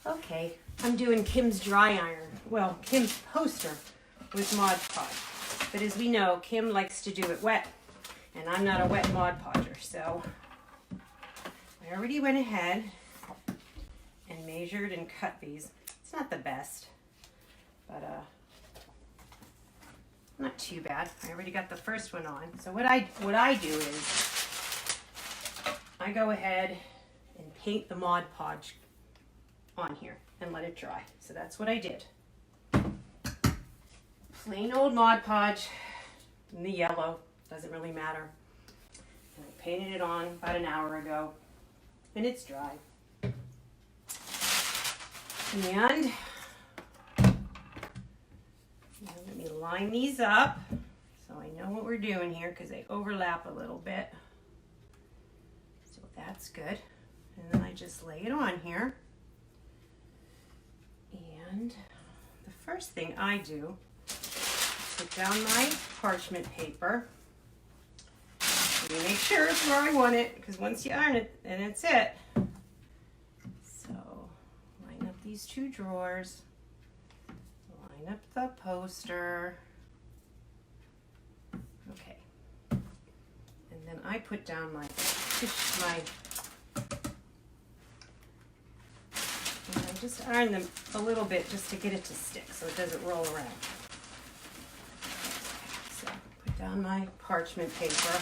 Okay, I'm doing Kym's dry iron. Well, Kym's poster with Mod Podge. But as we know, Kym likes to do it wet, and I'm not a wet Mod Podger, so I already went ahead and measured and cut these. It's not the best, but not too bad. I already got the first one on. So what I do is I go ahead and paint the Mod Podge on here and let it dry. So that's what I did. Plain old Mod Podge in the yellow, doesn't really matter. And I painted it on about an hour ago and it's dry. And let me line these up so I know what we're doing here because they overlap a little bit. So that's good. And then I just lay it on here. And the first thing I do is put down my parchment paper. You make sure it's where I want it, because once you iron it, then it's it. So line up these two drawers, line up the poster. Okay. And then I put down my and I just iron them a little bit just to get it to stick so it doesn't roll around. So put down my parchment paper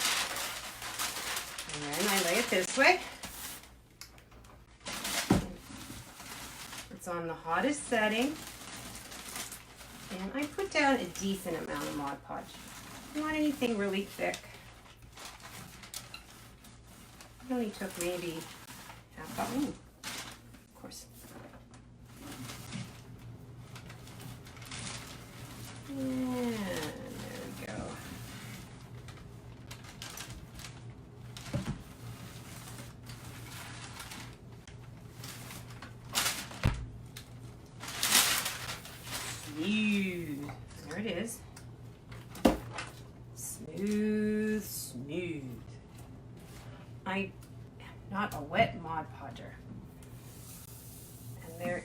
and then I lay it this way. It's on the hottest setting and I put down a decent amount of Mod Podge. I don't want anything really thick. It only took maybe half a, of course. And there we go. Smooth. There it is. Smooth, smooth. I am not a wet Mod Podger. And there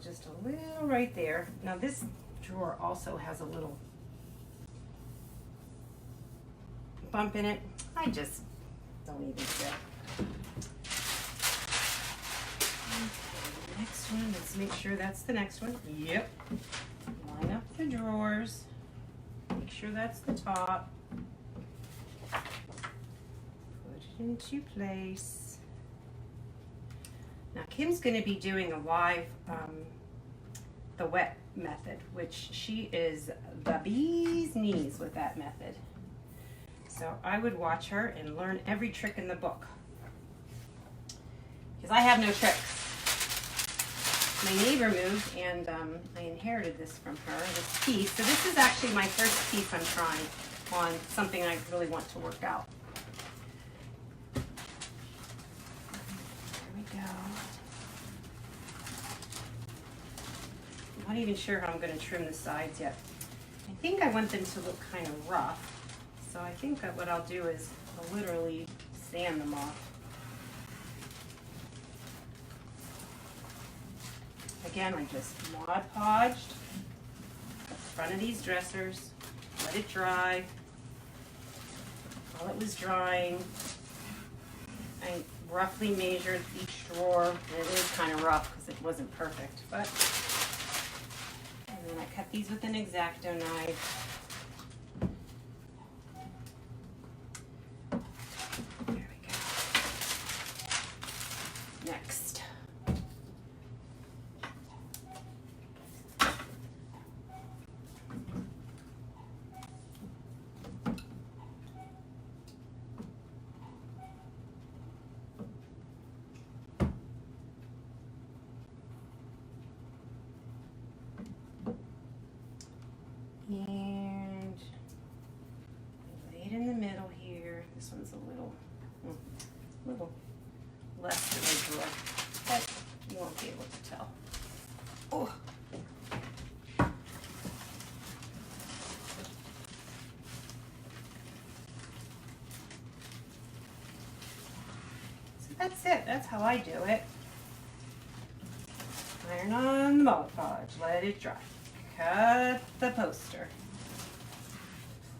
just a little right there. Now this drawer also has a little bump in it. I just don't even care. Okay, next one, let's make sure that's the next one. Yep. Line up the drawers. Make sure that's the top. Put it into place. Now Kym's going to be doing a live, the wet method, which she is the bee's knees with that method. So I would watch her and learn every trick in the book. Because I have no tricks. My neighbor moved and I inherited this from her, this piece. So this is actually my first piece I'm trying on something I really want to work out. I'm not even sure how I'm going to trim the sides yet. I think I want them to look kind of rough. So I think that what I'll do is I'll literally sand them off. Again, I just Mod Podged the front of these dressers, let it dry. While it was drying, I roughly measured each drawer. And it is kind of rough because it wasn't perfect, but. And then I cut these with an X-Acto knife. There we go. Next. And lay it in the middle here. This one's a little less than a drawer, but you won't be able to tell. Oh. So That's it. That's how I do it. Iron on the Mod Podge. Let it dry. Cut the poster.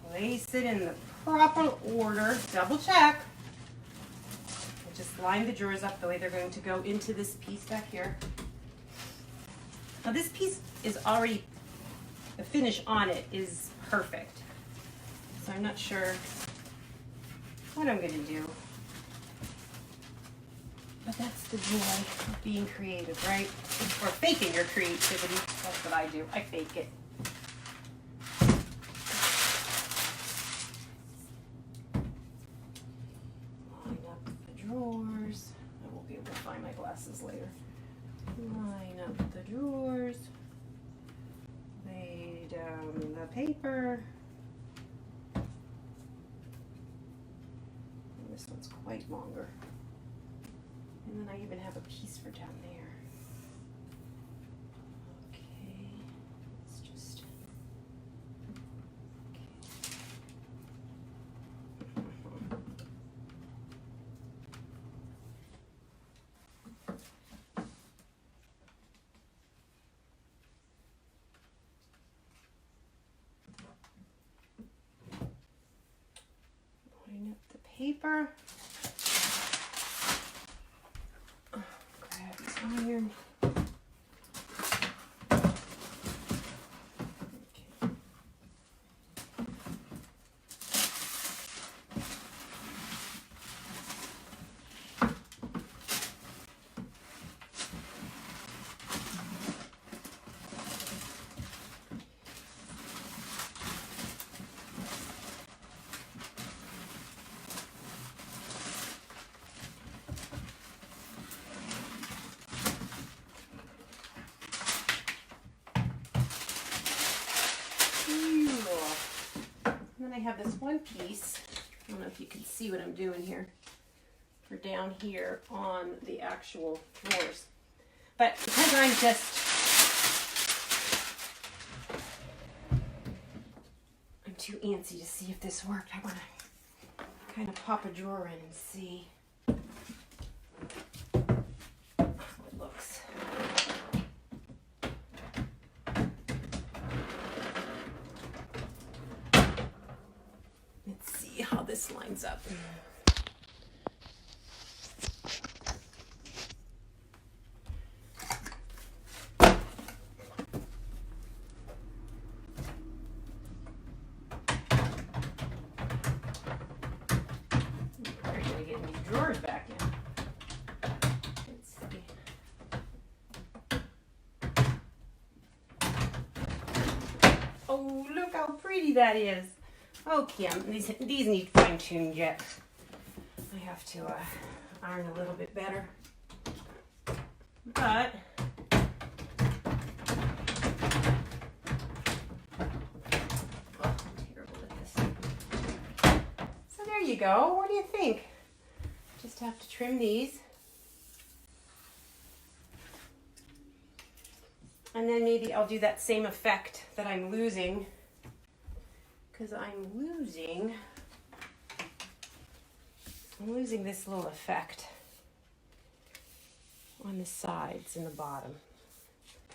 Place it in the proper order. Double check. And just line the drawers up the way they're going to go into this piece back here. Now this piece is already, the finish on it is perfect. So I'm not sure what I'm going to do. But that's the joy of being creative, right? Or faking your creativity. That's what I do. I fake it. Line up the drawers. I won't be able to find my glasses later. Line up the drawers. Lay down the paper. And this one's quite longer. And then I even have a piece for down there. Okay, let's just. Line up the paper. Iron. I have this one piece, I don't know if you can see what I'm doing here, for down here on the actual drawers. But because I'm too antsy to see if this worked, I want to kind of pop a drawer in and see how it looks. How this lines up. We're going to get these drawers back in. Let's see. Oh, look how pretty that is. Oh, Kym, these need fine-tuned yet. I have to iron a little bit better. But I'm terrible at this. So there you go. What do you think? Just have to trim these. And then maybe I'll do that same effect that I'm losing. Because I'm losing this little effect on the sides and the bottom.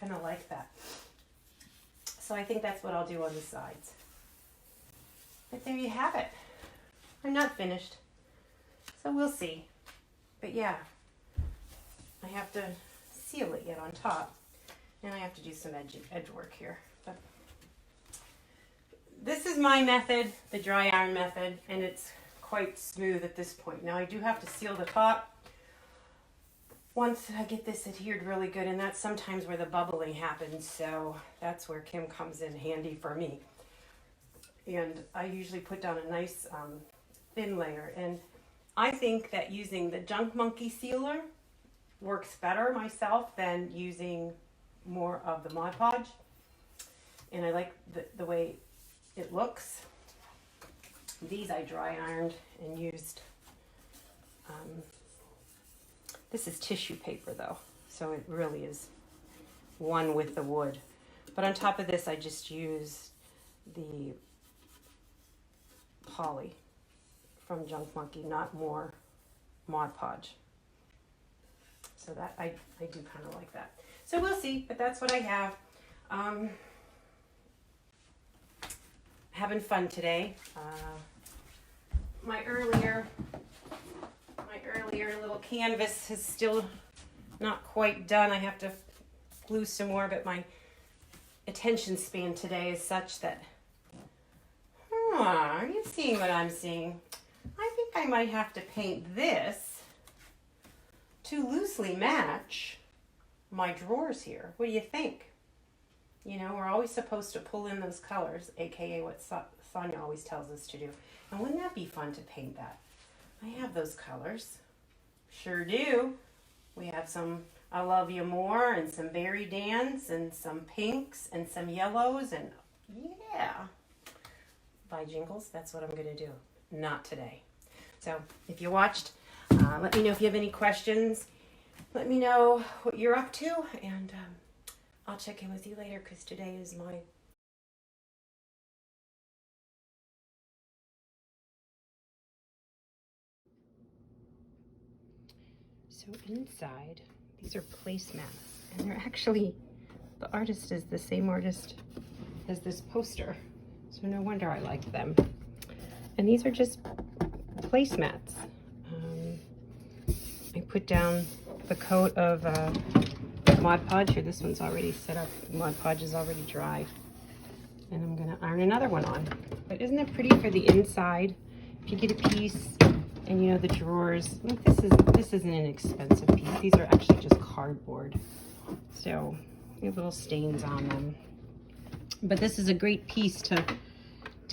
Kind of like that. So I think that's what I'll do on the sides. But there you have it. I'm not finished. So we'll see. But yeah, I have to seal it yet on top. And I have to do some edge work here. But this is my method, the dry iron method, and it's quite smooth at this point. Now I do have to seal the top once I get this adhered really good, and that's sometimes where the bubbling happens, so that's where Kym comes in handy for me. And I usually put down a nice thin layer, and I think that using the Junk Monkey sealer works better myself than using more of the Mod Podge, and I like the way it looks. These I dry ironed and used. This is tissue paper though, so it really is one with the wood. But on top of this, I just used the poly from Junk Monkey, not more Mod Podge. So that I do kind of like that. So we'll see, but that's what I have. Having fun today. My earlier little canvas is still not quite done. I have to glue some more, but my attention span today is such that, are you seeing what I'm seeing? I think I might have to paint this to loosely match my drawers here. What do you think? You know, we're always supposed to pull in those colors, aka what Sonia always tells us to do. And wouldn't that be fun to paint that? I have those colors. Sure do. We have some I Love You More and some Berry Dans and some pinks and some yellows and yeah. By jingles, that's what I'm going to do. Not today. So if you watched, let me know if you have any questions. Let me know what you're up to, and I'll check in with you later because today is my... So inside, these are placemats, and they're actually, the artist is the same artist as this poster, so no wonder I like them. And these are just placemats. I put down the coat of Mod Podge here. This one's already set up. Mod Podge is already dry, and I'm gonna iron another one on. But isn't it pretty for the inside? If you get a piece, and you know the drawers. This isn't an expensive piece. These are actually just cardboard, so you have little stains on them. But this is a great piece to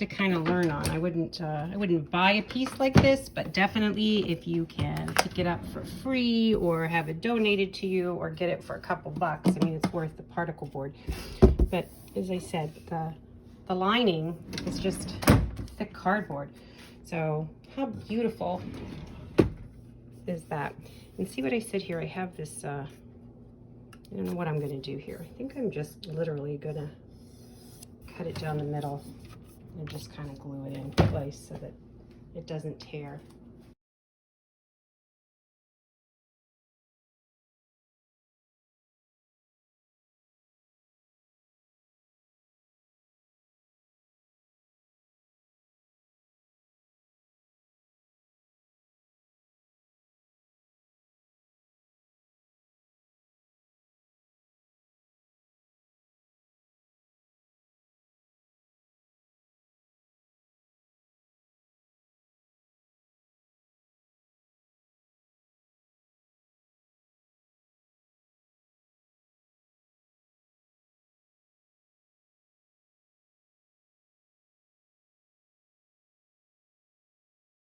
kind of learn on. I wouldn't buy a piece like this, but definitely if you can pick it up for free or have it donated to you or get it for a couple bucks, I mean, it's worth the particle board. But as I said, the lining is just thick cardboard. So how beautiful is that? And see what I said here? I have this, I don't know what I'm gonna do here. I think I'm just literally gonna cut it down the middle and just kind of glue it in place so that it doesn't tear.